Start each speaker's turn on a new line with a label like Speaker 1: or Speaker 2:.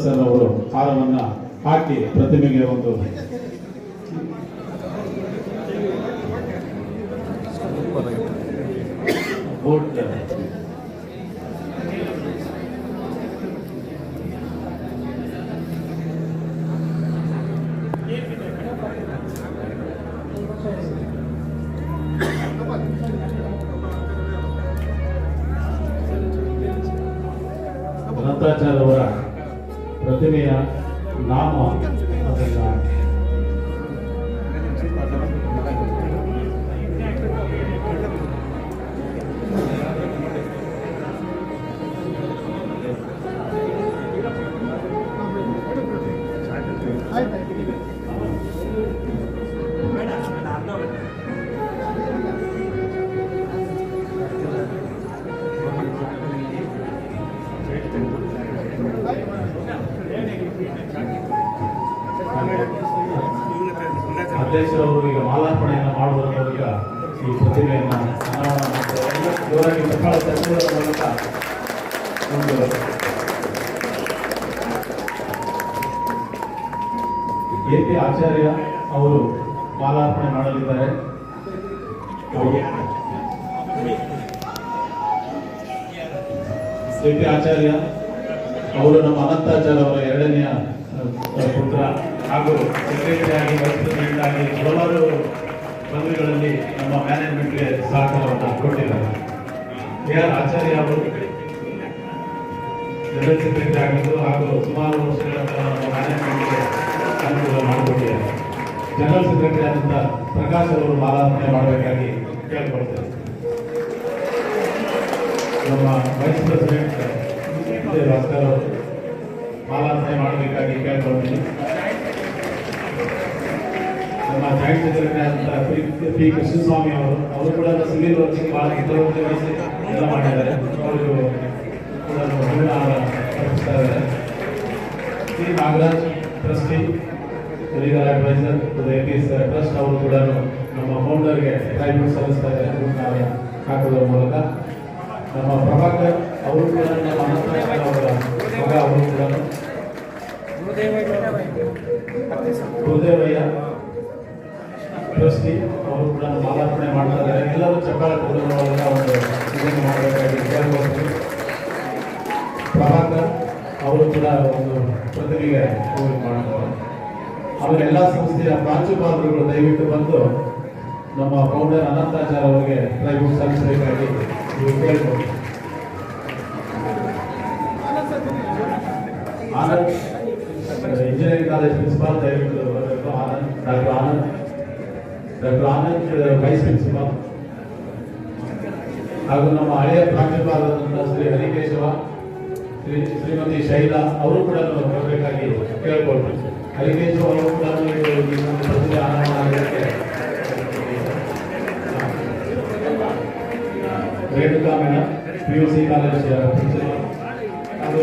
Speaker 1: Sir ಅವರು ಹಾರವನ್ನು ಹಾಕಿ ಪ್ರತಿಮೆಗೆ ಒಂದು ಬೋಟ್ ಅನಂತಾಚಾರ್ಯ ಅವರ ಪ್ರತಿಮೆಯ ನಾಮ ಅದನ್ನ ಅಧ್ಯಕ್ಷರವರು ಈಗ ಮಾಲಾರ್ಪಣೆಯನ್ನು ಮಾಡುವುದರ ಮೂಲಕ ಈ ಪ್ರತಿಮೆಯನ್ನು ಅನಾವರಣ ಮಾಡ್ತಾರೆ. ಜೋರಾಗಿ ಸಕಾಲ ತರುವುದರ ಮೂಲಕ ಒಂದು ಎ.ಪಿ. ಆಚಾರ್ಯ ಅವರು ಮಾಲಾರ್ಪಣೆ ಮಾಡಲಿದ್ದಾರೆ. ಎ.ಪಿ. ಆಚಾರ್ಯ ಅವರು ನಮ್ಮ ಅನಂತಾಚಾರ್ಯ ಅವರ ಎರಡನೆಯ ಪುತ್ರ ಹಾಗೂ ಸೆಕ್ರೆಟರಿ ಆಗಿ ವೈಸ್ ಪ್ರೆಸಿಡೆಂಟ್ ಆಗಿ ಹಲವಾರು ಪದವಿಗಳಲ್ಲಿ ನಮ್ಮ ಮ್ಯಾನೇಜ್ಮೆಂಟ್ಗೆ ಸಹಕಾರವನ್ನು ಕೊಟ್ಟಿದ್ದಾರೆ. ಎ.ಆರ್. ಆಚಾರ್ಯ ಅವರು ಜನರಲ್ ಸೆಕ್ರೆಟರಿ ಆಗಿದ್ದು ಹಾಗೂ ಸುಮಾರು ವರ್ಷಗಳ ನಮ್ಮ ಮ್ಯಾನೇಜ್ಮೆಂಟ್ಗೆ ಅನುಕೂಲ ಮಾಡಿಕೊಟ್ಟಿದ್ದಾರೆ. ಜನರಲ್ ಸೆಕ್ರೆಟರಿ ಆದಂಥ ಪ್ರಕಾಶ್ ಅವರು ಮಾಲಾರ್ಪಣೆ ಮಾಡಬೇಕಾಗಿ ಕೇಳ್ಕೊಳ್ತೇವೆ. ನಮ್ಮ ವೈಸ್ ಪ್ರೆಸಿಡೆಂಟ್ ಭಾಸ್ಕರ್ ಅವರು ಮಾಲಾರ್ಪಣೆ ಮಾಡಬೇಕಾಗಿ ಕೇಳ್ಕೊಳ್ತೀನಿ. ನಮ್ಮ ಜಾಯಿಂಟ್ ಸೆಕ್ರೆಟರಿ ಆದಂಥ ಪಿ ಕೃಷ್ಣಸ್ವಾಮಿ ಅವರು ಕೂಡ ಸಿವಿಲ್ ವರ್ಕಿಂಗ್ ಬಹಳ ಹಿತವೃತ್ತಿ ವಹಿಸಿ ಎಲ್ಲ ಮಾಡಿದ್ದಾರೆ. ಅವರು ಕೂಡ ತಲುಪಿಸ್ತಾ ಇದ್ದಾರೆ. C Nagaraj trustee legal adviser trust ಅವರು ಕೂಡ ನಮ್ಮ ಫೌಂಡರ್ಗೆ ಟ್ರೈಬ್ಯೂಟ್ ಸಲ್ಲಿಸ್ತಾ ಇದ್ದಾರೆ ಹಾಕುವುದರ ಮೂಲಕ. ನಮ್ಮ ಪ್ರಭಾಕರ್ ಅವರು ಕೂಡ ನಮ್ಮ ಅನಂತರಾಯ ಅವರ ಮಗ ಅವರು ಕೂಡ ಗುರುದೇವಯ್ಯ ಟ್ರಸ್ಟಿ ಅವರು ಕೂಡ ಮಾಲಾರ್ಪಣೆ ಮಾಡ್ತಾ ಇದ್ದಾರೆ. ಎಲ್ಲರೂ ಚಪ್ಪಾಳೆ ಕೊಡುವುದರ ಮೂಲಕ ಒಂದು ಇದನ್ನು ಮಾಡಬೇಕಾಗಿ ಕೇಳ್ಕೊಳ್ತೀವಿ. ಪ್ರಭಾಕರ್ ಅವರು ಕೂಡ ಒಂದು ಪ್ರತಿಮೆಗೆ ಮಾಡ್ತಾರೆ. ಆಮೇಲೆ ಎಲ್ಲ ಸಂಸ್ಥೆಯ ಪ್ರಾಂಶುಪಾಲರುಗಳು ದಯವಿಟ್ಟು ಬಂದು ನಮ್ಮ ಫೌಂಡರ್ ಅನಂತಾಚಾರ್ಯ ಅವರಿಗೆ ಟ್ರೈಬ್ಯೂಟ್ ಸಲ್ಲಿಸಬೇಕಾಗಿ ನೀವು ಕೇಳ್ಬೋದು. ಆನಂದ್ ಇಂಜಿನಿಯರಿಂಗ್ ಕಾಲೇಜ್ ಪ್ರಿನ್ಸಿಪಾಲ್ ದಯವಿಟ್ಟು ಬರಬೇಕು. ಡಾಕ್ಟರ್ ಆನಂದ್ ವೈಸ್ ಪ್ರಿನ್ಸಿಪಾಲ್ ಹಾಗೂ ನಮ್ಮ ಹಳೆಯ ಪ್ರಾಂಶುಪಾಲರಾದಂಥ ಶ್ರೀ ಹರಿಕೇಶವ, ಶ್ರೀಮತಿ ಶೈಲಾ ಅವರು ಕೂಡ ಬರಬೇಕಾಗಿ ಕೇಳ್ಕೊಳ್ತೀವಿ. ಹರಿಕೇಶವ ಅವರು ಕೂಡ ಪ್ರತಿಭೆ ಆರಂಭ ಆಗಲಿಕ್ಕೆ Renuka madam PUC college principal ಹಾಗೂ